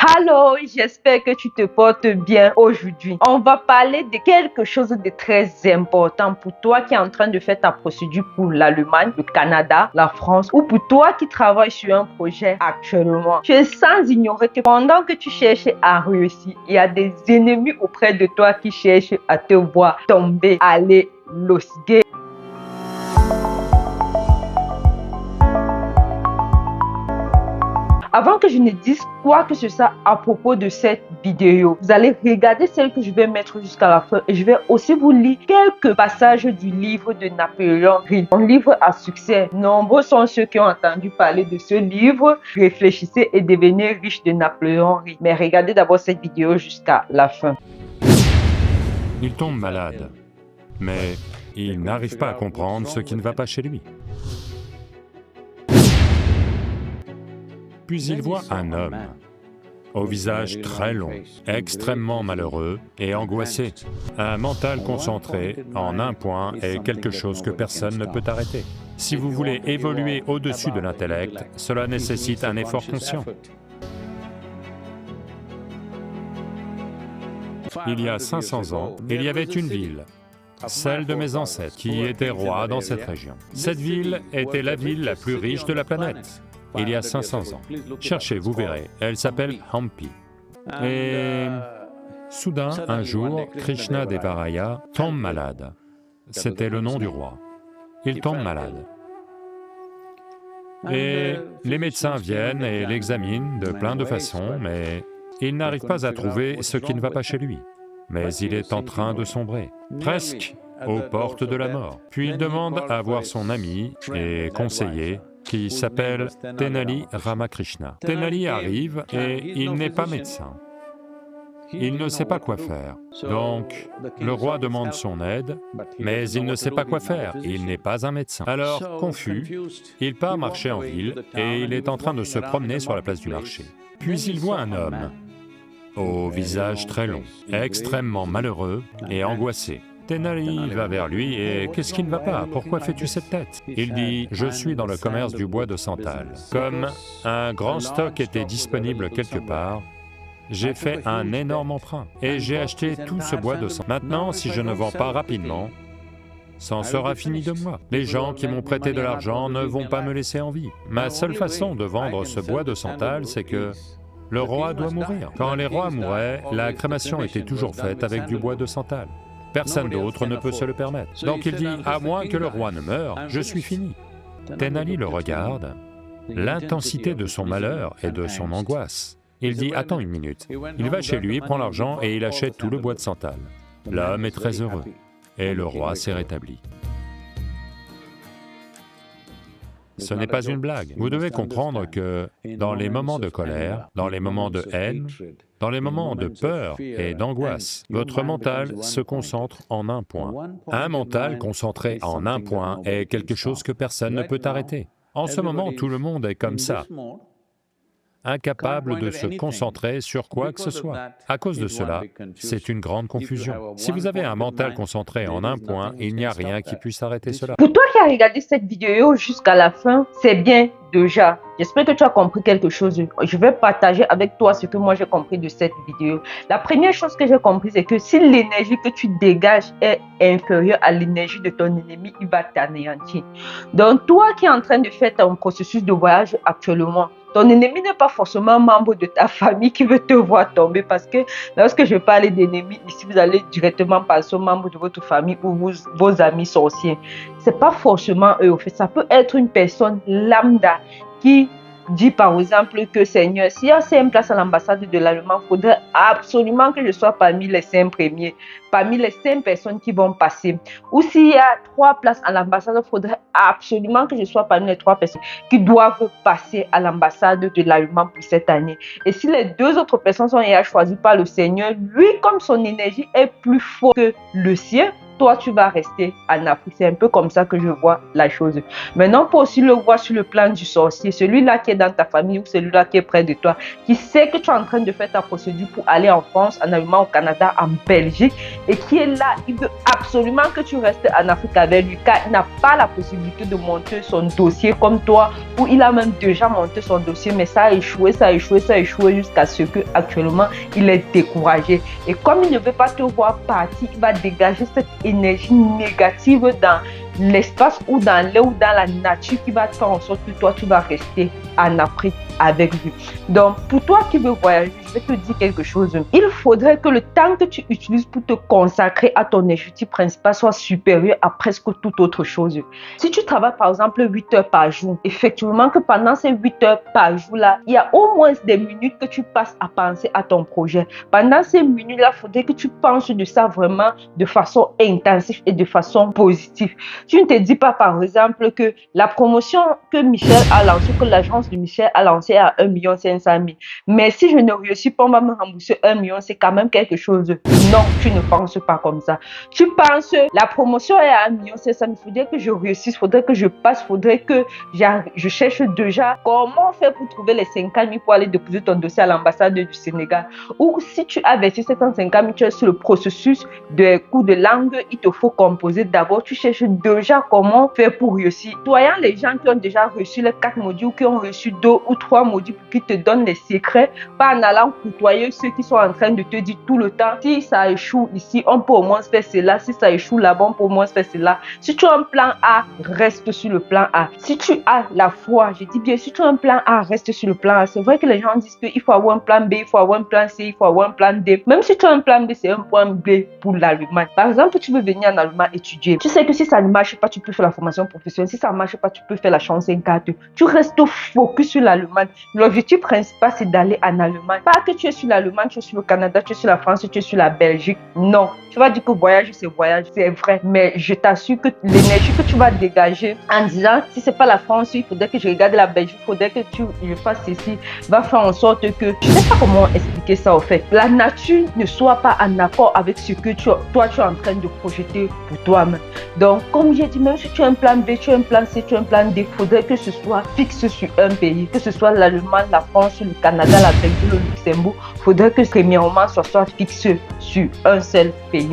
Allô, j'espère que tu te portes bien aujourd'hui. On va parler de quelque chose de très important pour toi qui est en train de faire ta procédure pour l'Allemagne, le Canada, la France ou pour toi qui travaille sur un projet actuellement. Tu es sans ignorer que pendant que tu cherches à réussir, il y a des ennemis auprès de toi qui cherchent à te voir tomber, aller, losguer. Avant que je ne dise quoi que ce soit à propos de cette vidéo, vous allez regarder celle que je vais mettre jusqu'à la fin et je vais aussi vous lire quelques passages du livre de Napoléon Hill, un livre à succès. Nombreux sont ceux qui ont entendu parler de ce livre. Réfléchissez et devenez riche de Napoléon Hill. Mais regardez d'abord cette vidéo jusqu'à la fin. Il tombe malade, mais il n'arrive pas à comprendre ce qui ne va pas chez lui. Puis il voit un homme, au visage très long, extrêmement malheureux et angoissé. Un mental concentré en un point est quelque chose que personne ne peut arrêter. Si vous voulez évoluer au-dessus de l'intellect, cela nécessite un effort conscient. Il y a 500 ans, il y avait une ville, celle de mes ancêtres, qui était roi dans cette région. Cette ville était la ville la plus riche de la planète. Il y a 500 ans. Cherchez, vous verrez, elle s'appelle Hampi. Et soudain, un jour, Krishna Devaraya tombe malade. C'était le nom du roi. Il tombe malade. Et les médecins viennent et l'examinent de plein de façons, mais ils n'arrivent pas à trouver ce qui ne va pas chez lui. Mais il est en train de sombrer, presque aux portes de la mort. Puis il demande à voir son ami et conseiller, qui s'appelle Tenali Ramakrishna. Tenali arrive et il n'est pas médecin. Il ne sait pas quoi faire. Donc, le roi demande son aide, mais il ne sait pas quoi faire, il n'est pas un médecin. Alors, confus, il part marcher en ville et il est en train de se promener sur la place du marché. Puis il voit un homme, au visage très long, extrêmement malheureux et angoissé. Tenali va vers lui et « Qu'est-ce qui ne va pas? Pourquoi fais-tu cette tête ?» Il dit « Je suis dans le commerce du bois de santal. Comme un grand stock était disponible quelque part, j'ai fait un énorme emprunt et j'ai acheté tout ce bois de santal. Maintenant, si je ne vends pas rapidement, c'en sera fini de moi. Les gens qui m'ont prêté de l'argent ne vont pas me laisser en vie. Ma seule façon de vendre ce bois de santal, c'est que le roi doit mourir. Quand les rois mouraient, la crémation était toujours faite avec du bois de santal. Personne d'autre ne peut se le permettre. Donc il dit, à moins que le roi ne meure, je suis fini. Tenali le regarde, l'intensité de son malheur et de son angoisse. Il dit, attends une minute. Il va chez lui, prend l'argent et il achète tout le bois de santal. L'homme est très heureux et le roi s'est rétabli. Ce n'est pas une blague. Vous devez comprendre que dans les moments de colère, dans les moments de haine, dans les moments de peur et d'angoisse, votre mental se concentre en un point. Un mental concentré en un point est quelque chose que personne ne peut arrêter. En ce moment, tout le monde est comme ça, incapable de se concentrer sur quoi que ce soit. À cause de cela, c'est une grande confusion. Si vous avez un mental concentré en un point, il n'y a rien qui puisse arrêter cela. Pour toi qui as regardé cette vidéo jusqu'à la fin, c'est bien déjà. J'espère que tu as compris quelque chose. Je vais partager avec toi ce que moi j'ai compris de cette vidéo. La première chose que j'ai compris, c'est que si l'énergie que tu dégages est inférieure à l'énergie de ton ennemi, il va t'anéantir. Donc toi qui es en train de faire ton processus de voyage actuellement, ton ennemi n'est pas forcément un membre de ta famille qui veut te voir tomber, parce que lorsque je parle d'ennemis, ici vous allez directement passer aux membres de votre famille ou vos amis sorciers. C'est pas forcément eux, au fait, ça peut être une personne lambda qui dit par exemple que Seigneur, s'il y a 5 places à l'ambassade de l'Allemagne, il faudrait absolument que je sois parmi les 5 premiers, parmi les 5 personnes qui vont passer. Ou s'il y a 3 places à l'ambassade, il faudrait absolument que je sois parmi les 3 personnes qui doivent passer à l'ambassade de l'Allemagne pour cette année. Et si les 2 autres personnes sont déjà choisies par le Seigneur, lui, comme son énergie est plus forte que le sien, toi, tu vas rester en Afrique. C'est un peu comme ça que je vois la chose. Maintenant, pour aussi le voir sur le plan du sorcier, celui-là qui est dans ta famille ou celui-là qui est près de toi, qui sait que tu es en train de faire ta procédure pour aller en France, en Allemagne, au Canada, en Belgique, et qui est là, il veut absolument que tu restes en Afrique avec lui, car il n'a pas la possibilité de monter son dossier comme toi, ou il a même déjà monté son dossier, mais ça a échoué, jusqu'à ce que actuellement il est découragé. Et comme il ne veut pas te voir partir, il va dégager cette énergie négative dans l'espace ou dans l'air ou dans la nature qui va faire en sorte que toi, tu vas rester en Afrique avec lui. Donc, pour toi qui veux voyager, je vais te dire quelque chose. Il faudrait que le temps que tu utilises pour te consacrer à ton objectif principal soit supérieur à presque toute autre chose. Si tu travailles par exemple 8 heures par jour, effectivement que pendant ces 8 heures par jour là, il y a au moins des minutes que tu passes à penser à ton projet. Pendant ces minutes là, il faudrait que tu penses de ça vraiment de façon intensive et de façon positive. Tu ne te dis pas par exemple que la promotion que Michel a lancée, que l'agence de Michel a lancée à 1,5 million, mais si je ne réussis pas, on va me rembourser 1 million, c'est quand même quelque chose. Non, tu ne penses pas comme ça. Tu penses, la promotion est à 1,5 million, il faudrait que je réussisse, il faudrait que je passe, il faudrait que je cherche déjà comment faire pour trouver les 50 000 pour aller déposer ton dossier à l'ambassade du Sénégal. Ou si tu as versé 750 000, tu es sur le processus de cours de langue, il te faut composer d'abord, tu cherches déjà comment faire pour réussir. Voyant les gens qui ont déjà reçu les 4 modules, qui ont reçu 2 ou 3 modules pour qu'ils te donnent les secrets, pas en allant côtoyer ceux qui sont en train de te dire tout le temps, si ça échoue ici, on peut au moins faire cela, si ça échoue là-bas, on peut au moins faire cela. Si tu as un plan A, reste sur le plan A. Si tu as la foi, je dis bien, si tu as un plan A, reste sur le plan A. C'est vrai que les gens disent qu'il faut avoir un plan B, il faut avoir un plan C, il faut avoir un plan D. Même si tu as un plan B, c'est un plan B pour l'Allemagne. Par exemple, tu veux venir en Allemagne étudier. Tu sais que si ça ne marche pas, tu peux faire la formation professionnelle. Si ça ne marche pas, tu peux faire la chance 4. Tu restes focus sur l'Allemagne. L'objectif principal, c'est d'aller en Allemagne. Pas que tu es sur l'Allemagne, tu es sur le Canada, tu es sur la France, tu es sur la Belgique. Non. Tu vas dire que voyage, c'est vrai. Mais je t'assure que l'énergie que tu vas dégager en disant, si c'est pas la France, il faudrait que je regarde la Belgique, il faudrait que je fasse ceci, va faire en sorte que, je ne sais pas comment expliquer ça au fait. La nature ne soit pas en accord avec ce que toi, tu es en train de projeter pour toi-même. Donc, comme j'ai dit, même si tu as un plan B, tu as un plan C, tu as un plan D, il faudrait que ce soit fixe sur un pays, que ce soit l'Allemagne, la France, le Canada, la Belgique, le Luxembourg. Il faudrait que premièrement, ce soit fixe sur un seul pays.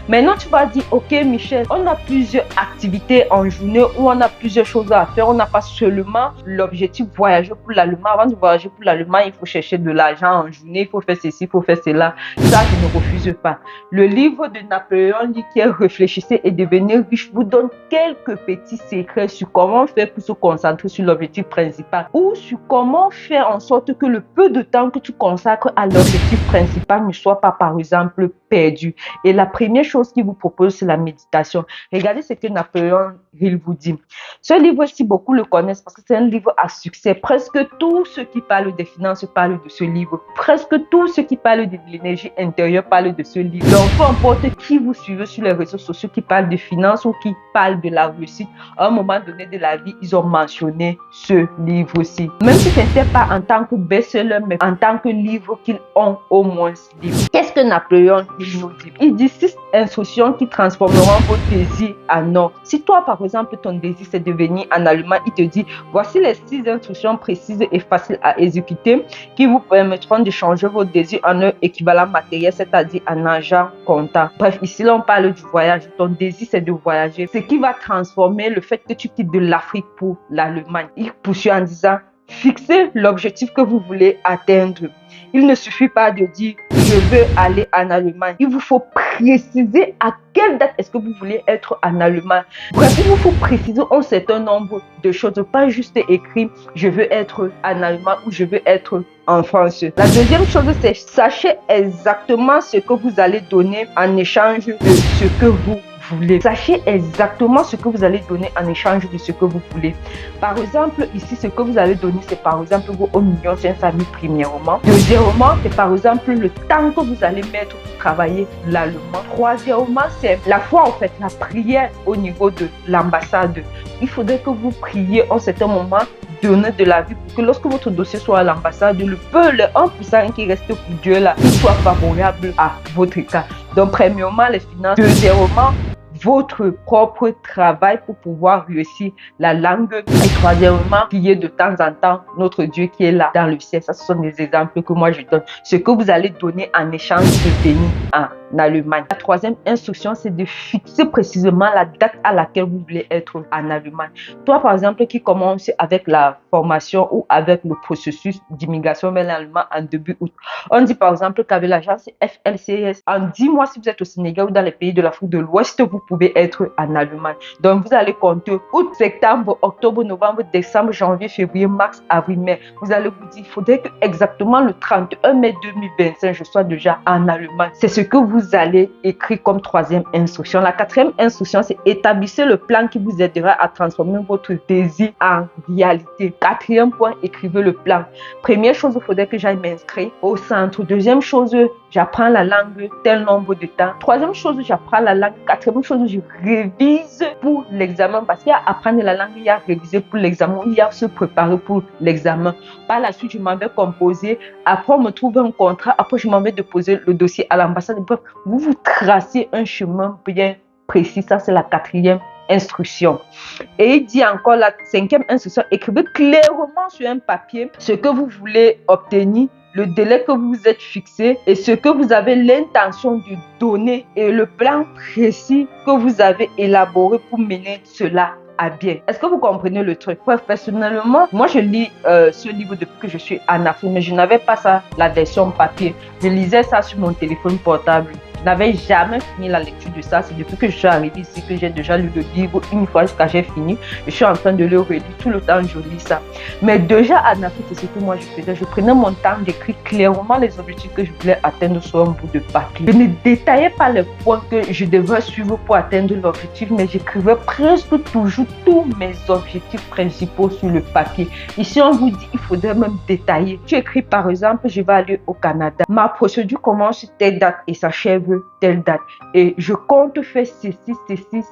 Maintenant, tu vas dire, ok Michel, on a plusieurs activités en journée où on a plusieurs choses à faire. On n'a pas seulement l'objectif voyager pour l'Allemagne. Avant de voyager pour l'Allemagne, il faut chercher de l'argent en journée, il faut faire ceci, il faut faire cela. Ça, je ne refuse pas. Le livre de Napoléon dit qui est Réfléchissez et devenez riche vous donne quelques petits secrets sur comment faire pour se concentrer sur l'objectif principal ou sur comment faire en sorte que le peu de temps que tu consacres à l'objectif principal ne soit pas, par exemple, perdu. Et la première chose qu'il vous propose, c'est la méditation. Regardez ce que Napoléon Hill vous dit. Ce livre, si beaucoup le connaissent, parce que c'est un livre à succès, presque tous ceux qui parlent des finances parlent de ce livre. Presque tous ceux qui parlent de l'énergie intérieure parlent de ce livre. Donc, peu importe qui vous suivez sur les réseaux sociaux qui parlent de finances ou qui parlent de la réussite, à un moment donné de la vie, ils ont mentionné ce livre-ci. Même si ce n'était pas en tant que best-seller, mais en tant que livre qu'ils ont au moins livre. Qu'est-ce que Napoléon Hill nous dit? Il dit 6 instructions qui transformeront vos désirs en or. Si toi, par exemple, ton désir c'est de venir en Allemagne, il te dit voici les 6 instructions précises et faciles à exécuter qui vous permettront de changer vos désirs en un équivalent matériel, c'est-à-dire en argent comptant. Bref, ici là on parle du voyage. Ton désir c'est de voyager. Ce qui va transformer le fait que tu quittes de l'Afrique pour l'Allemagne. Il poursuit en disant fixez l'objectif que vous voulez atteindre. Il ne suffit pas de dire je veux aller en Allemagne. Il vous faut préciser à quelle date est-ce que vous voulez être en Allemagne. Bref, il vous faut préciser un certain nombre de choses, pas juste écrire je veux être en Allemagne ou je veux être en France. La deuxième chose, c'est sachez exactement ce que vous allez donner en échange de ce que vous voulez. Sachez exactement ce que vous allez donner en échange de ce que vous voulez. Par exemple, ici, ce que vous allez donner, c'est par exemple vos 1,5 million premièrement. Deuxièmement, c'est par exemple le temps que vous allez mettre pour travailler l'allemand. Troisièmement, c'est la foi, en fait, la prière au niveau de l'ambassade. Il faudrait que vous priez en certain moment, donner de la vie pour que lorsque votre dossier soit à l'ambassade, le 1% qui reste pour Dieu là, il soit favorable à votre cas. Donc, premièrement, les finances. Deuxièmement, votre propre travail pour pouvoir réussir la langue. Et troisièmement, priez de temps en temps notre Dieu qui est là dans le ciel. Ça, ce sont des exemples que moi je donne. Ce que vous allez donner en échange de venir en Allemagne. La troisième instruction, c'est de fixer précisément la date à laquelle vous voulez être en Allemagne. Toi, par exemple, qui commence avec la formation ou avec le processus d'immigration vers l'Allemagne en début août, on dit par exemple qu'avec l'agence FLCS, en 10 mois, si vous êtes au Sénégal ou dans les pays de l'Afrique de l'Ouest, vous pouvez être en Allemagne. Donc, vous allez compter août, septembre, octobre, novembre, décembre, janvier, février, mars, avril, mai. Vous allez vous dire, il faudrait que exactement le 31 mai 2025, je sois déjà en Allemagne. C'est ce que vous allez écrire comme troisième instruction. La quatrième instruction, c'est établissez le plan qui vous aidera à transformer votre désir en réalité. Quatrième point, écrivez le plan. Première chose, il faudrait que j'aille m'inscrire au centre. Deuxième chose, j'apprends la langue tel nombre de temps. Troisième chose, j'apprends la langue. Quatrième chose, je révise pour l'examen. Parce qu'il y a apprendre la langue, il y a réviser pour l'examen, il y a se préparer pour l'examen. Par la suite, je m'en vais composer. Après, on me trouve un contrat. Après, je m'en vais déposer le dossier à l'ambassade. Bref, vous vous tracez un chemin bien précis. Ça, c'est la quatrième instruction. Et il dit encore la cinquième instruction, écrivez clairement sur un papier ce que vous voulez obtenir, le délai que vous vous êtes fixé et ce que vous avez l'intention de donner et le plan précis que vous avez élaboré pour mener cela à bien. Est-ce que vous comprenez le truc? Personnellement, moi je lis ce livre depuis que je suis en Afrique, mais je n'avais pas ça, la version papier. Je lisais ça sur mon téléphone portable. Je n'avais jamais fini la lecture de ça. C'est depuis que je suis arrivée ici que j'ai déjà lu le livre une fois jusqu'à j'ai fini. Je suis en train de le relire. Tout le temps, je lis ça. Mais déjà en Afrique, c'est ce que moi je faisais. Je prenais mon temps d'écrire clairement les objectifs que je voulais atteindre sur un bout de papier. Je ne détaillais pas les points que je devais suivre pour atteindre l'objectif, mais j'écrivais presque toujours tous mes objectifs principaux sur le papier. Ici, on vous dit, il faudrait même détailler. Tu écris par exemple, je vais aller au Canada. Ma procédure commence telle date et s'achève telle date. Et je compte faire ceci,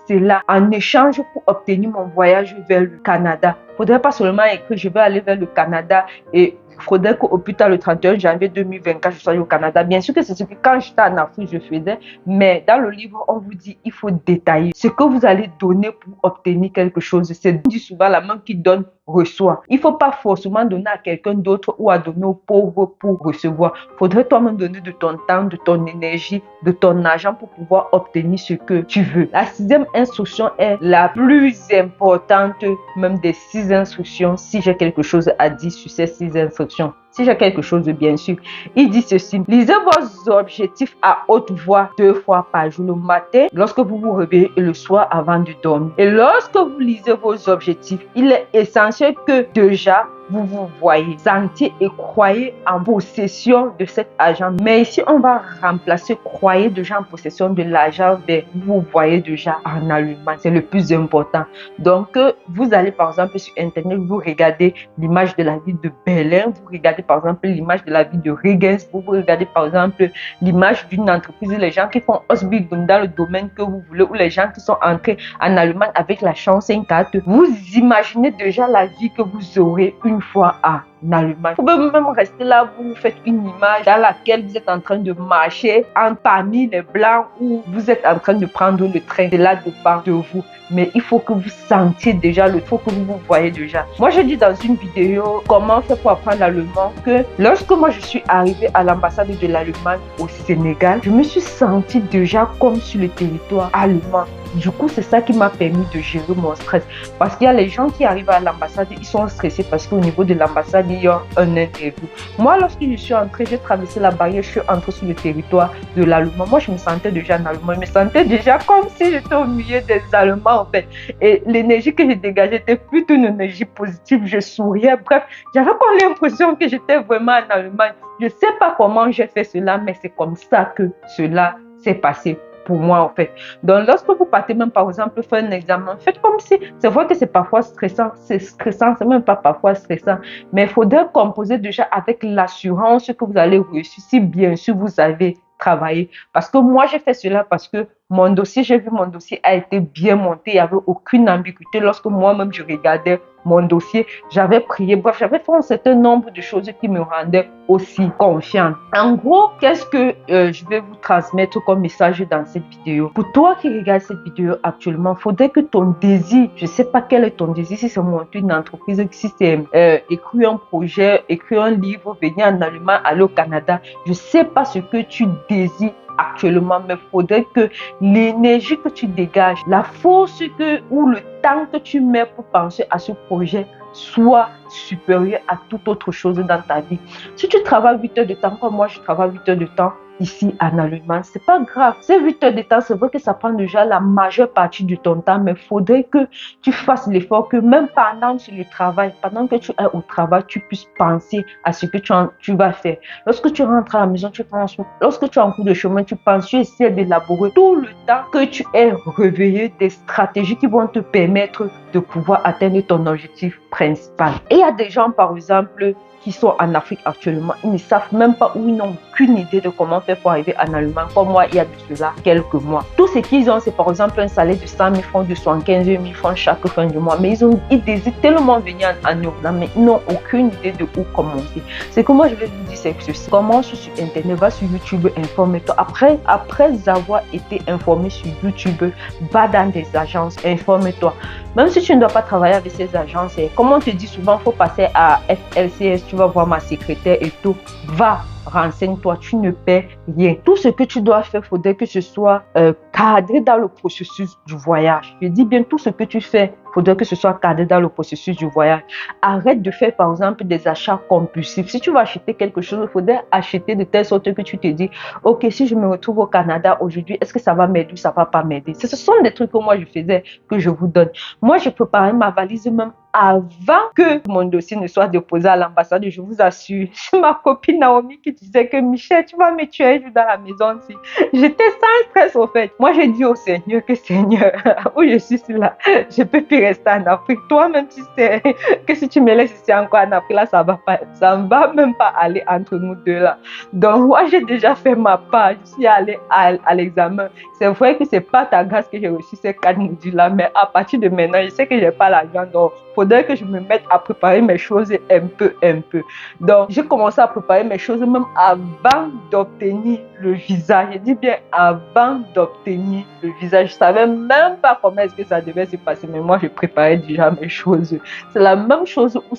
cela en échange pour obtenir mon voyage vers le Canada. Il ne faudrait pas seulement écrire, je vais aller vers le Canada et il faudrait qu'au plus tard, le 31 janvier 2024, je sois au Canada. Bien sûr que c'est ce que quand j'étais en Afrique, je faisais. Mais dans le livre, on vous dit, il faut détailler ce que vous allez donner pour obtenir quelque chose. C'est dit souvent, la main qui donne reçoit. Il ne faut pas forcément donner à quelqu'un d'autre ou à donner aux pauvres pour recevoir. Il faudrait toi-même donner de ton temps, de ton énergie, de ton argent pour pouvoir obtenir ce que tu veux. La sixième instruction est la plus importante, même des 6 instructions, si j'ai quelque chose à dire sur ces 6 instructions. Si j'ai quelque chose, bien sûr. Il dit ceci. Lisez vos objectifs à haute voix 2 fois par jour, le matin, lorsque vous vous réveillez et le soir avant de dormir. Et lorsque vous lisez vos objectifs, il est essentiel que déjà, vous vous voyez, sentiez et croyez en possession de cet argent. Mais ici, on va remplacer croyez déjà en possession de l'argent vers vous voyez déjà en Allemagne. C'est le plus important. Donc, vous allez par exemple sur Internet, vous regardez l'image de la ville de Berlin, vous regardez par exemple l'image de la ville de Regensburg, vous regardez par exemple l'image d'une entreprise, les gens qui font Ausbildung dans le domaine que vous voulez, ou les gens qui sont entrés en Allemagne avec la chance 5-4. Vous imaginez déjà la vie que vous aurez une fois en Allemagne. Vous pouvez même rester là, vous faites une image dans laquelle vous êtes en train de marcher parmi les blancs ou vous êtes en train de prendre le train. C'est là dépend de vous. Mais il faut que vous sentiez déjà, il faut que vous vous voyez déjà. Moi, je dis dans une vidéo comment faire pour apprendre l'allemand que lorsque moi je suis arrivée à l'ambassade de l'Allemagne au Sénégal, je me suis sentie déjà comme sur le territoire allemand. Du coup, c'est ça qui m'a permis de gérer mon stress. Parce qu'il y a les gens qui arrivent à l'ambassade, ils sont stressés parce qu'au niveau de l'ambassade, il y a un interview. Moi, lorsque je suis entrée, j'ai traversé la barrière, je suis entrée sur le territoire de l'Allemand. Moi, je me sentais déjà en allemand. Je me sentais déjà comme si j'étais au milieu des Allemands, en fait. Et l'énergie que je dégageais était plutôt une énergie positive. Je souriais. Bref, j'avais comme l'impression que j'étais vraiment en Allemagne. Je ne sais pas comment j'ai fait cela, mais c'est comme ça que cela s'est passé pour moi en fait. Donc lorsque vous partez même par exemple faire un examen, faites comme si, c'est vrai que c'est parfois stressant, c'est même pas parfois stressant, mais il faudrait composer déjà avec l'assurance que vous allez réussir si bien sûr vous avez travaillé. Parce que moi j'ai fait cela parce que Mon dossier, j'ai vu mon dossier a été bien monté, il n'y avait aucune ambiguïté. Lorsque moi-même je regardais mon dossier, j'avais prié, bref, j'avais fait un certain nombre de choses qui me rendaient aussi confiante. En gros, qu'est-ce que je vais vous transmettre comme message dans cette vidéo? Pour toi qui regarde cette vidéo actuellement, il faudrait que ton désir, je ne sais pas quel est ton désir, si c'est monter une entreprise, si c'est écrire un projet, écrire un livre, venir en Allemagne, aller au Canada, je ne sais pas ce que tu désires actuellement, mais il faudrait que l'énergie que tu dégages, la force ou le temps que tu mets pour penser à ce projet soit supérieur à toute autre chose dans ta vie. Si tu travailles 8 heures de temps, comme moi je travaille 8 heures de temps ici en Allemagne, c'est pas grave. Ces 8 heures de temps, c'est vrai que ça prend déjà la majeure partie de ton temps, mais il faudrait que tu fasses l'effort que même pendant le travail, pendant que tu es au travail, tu puisses penser à ce que tu vas faire. Lorsque tu rentres à la maison, tu penses. Lorsque tu es en cours de chemin, tu penses, tu essaies d'élaborer tout le temps que tu es réveillé des stratégies qui vont te permettre de pouvoir atteindre ton objectif principal. Et il y a des gens, par exemple, qui sont en Afrique actuellement, ils ne savent même pas ou ils n'ont aucune idée de comment faire pour arriver en Allemagne. Comme moi, il y a de cela quelques mois. Tout ce qu'ils ont, c'est par exemple un salaire de 100 000 francs, de 75 000 francs chaque fin du mois. Mais ils désirent tellement venir en Europe, mais ils n'ont aucune idée de où commencer. Ce que moi, je vais vous dire, c'est que ceci. Commence sur Internet, va sur YouTube, informe-toi. Après avoir été informé sur YouTube, va dans des agences, informe-toi. Même si tu ne dois pas travailler avec ces agences, comme on te dit souvent, il faut passer à FLCS, tu vas voir ma secrétaire et tout. Va, renseigne-toi, tu ne perds rien. Tout ce que tu dois faire, il faudrait que ce soit cadré dans le processus du voyage. Je dis bien, tout ce que tu fais, il faudrait que ce soit cadré dans le processus du voyage. Arrête de faire, par exemple, des achats compulsifs. Si tu vas acheter quelque chose, il faudrait acheter de telle sorte que tu te dis, ok, si je me retrouve au Canada aujourd'hui, est-ce que ça va m'aider ou ça ne va pas m'aider? Ce sont des trucs que moi je faisais, que je vous donne. Moi, je préparais ma valise même avant que mon dossier ne soit déposé à l'ambassade. Je vous assure, c'est ma copine Naomi qui disait que Michel, tu vas me tuer dans la maison ici. J'étais sans stress au fait. Moi, j'ai dit au Seigneur que Seigneur, où je suis là, je peux plus rester en Afrique. Toi-même, tu sais que si tu me laisses ici encore en Afrique, là, ça ne va même pas aller entre nous deux là. Donc, moi, j'ai déjà fait ma part. Je suis allée à l'examen. C'est vrai que c'est pas ta grâce que j'ai reçu ces 4 modules là, mais à partir de maintenant, je sais que j'ai pas l'argent. Donc, faudrait que je me mette à préparer mes choses un peu. Donc, j'ai commencé à préparer mes choses même avant d'obtenir le visa. Je dis bien avant d'obtenir le visa. Je savais même pas comment est-ce que ça devait se passer, mais moi, je préparais déjà mes choses. C'est la même chose ou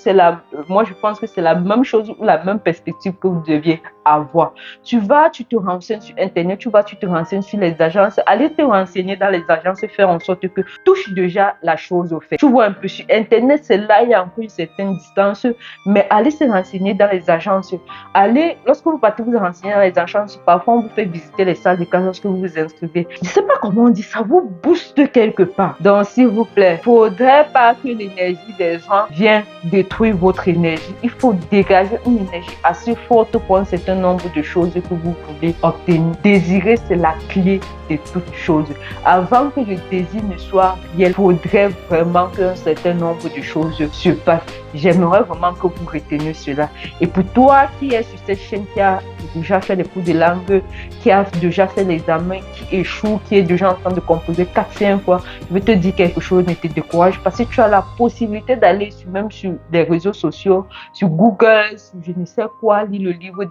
moi, je pense que c'est la même chose ou la même perspective que vous deviez avoir. Tu te renseignes sur Internet, tu te renseignes sur les agences. Allez te renseigner dans les agences, faire en sorte que touche déjà la chose au fait. Tu vois un peu sur Internet, c'est là, il y a encore une certaine distance, mais allez se renseigner dans les agences. Lorsque vous partez vous renseigner dans les agences, parfois on vous fait visiter les salles de classe lorsque vous vous inscrivez. Je ne sais pas comment on dit, ça vous booste quelque part. Donc, s'il vous plaît, il ne faudrait pas que l'énergie des gens vienne détruire votre énergie. Il faut dégager une énergie assez forte pour un certain nombre de choses que vous voulez obtenir. Désirer, c'est la clé de toute chose. Avant que le désir ne soit réel, il faudrait vraiment qu'un certain nombre de choses se passent. J'aimerais vraiment que vous reteniez cela. Et pour toi qui es sur cette chaîne, qui a déjà fait des cours de langue, qui a déjà fait l'examen, qui échoue, qui est déjà en train de composer 4-5 fois, je vais te dire quelque chose, ne te décourage parce que tu as la possibilité d'aller même sur les réseaux sociaux, sur Google, sur je ne sais quoi, lire le livre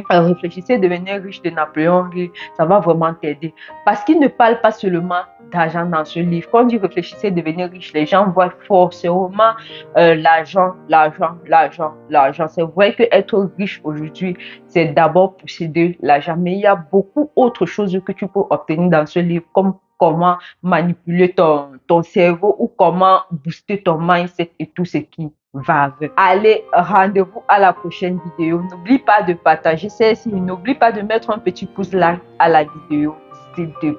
Réfléchissez, devenir riche de Napoléon Hill. Ça va vraiment t'aider. Parce qu'il ne parle pas seulement d'argent dans ce livre. Quand on dit réfléchissez, devenir riche, les gens voient forcément l'argent. C'est vrai que être riche aujourd'hui, c'est d'abord posséder l'argent. Mais il y a beaucoup d'autres choses que tu peux obtenir dans ce livre, comme comment manipuler ton cerveau ou comment booster ton mindset et tout ce qui va avec. Allez, rendez-vous à la prochaine vidéo. N'oublie pas de partager celle-ci. N'oublie pas de mettre un petit pouce like à la vidéo, s'il te plaît.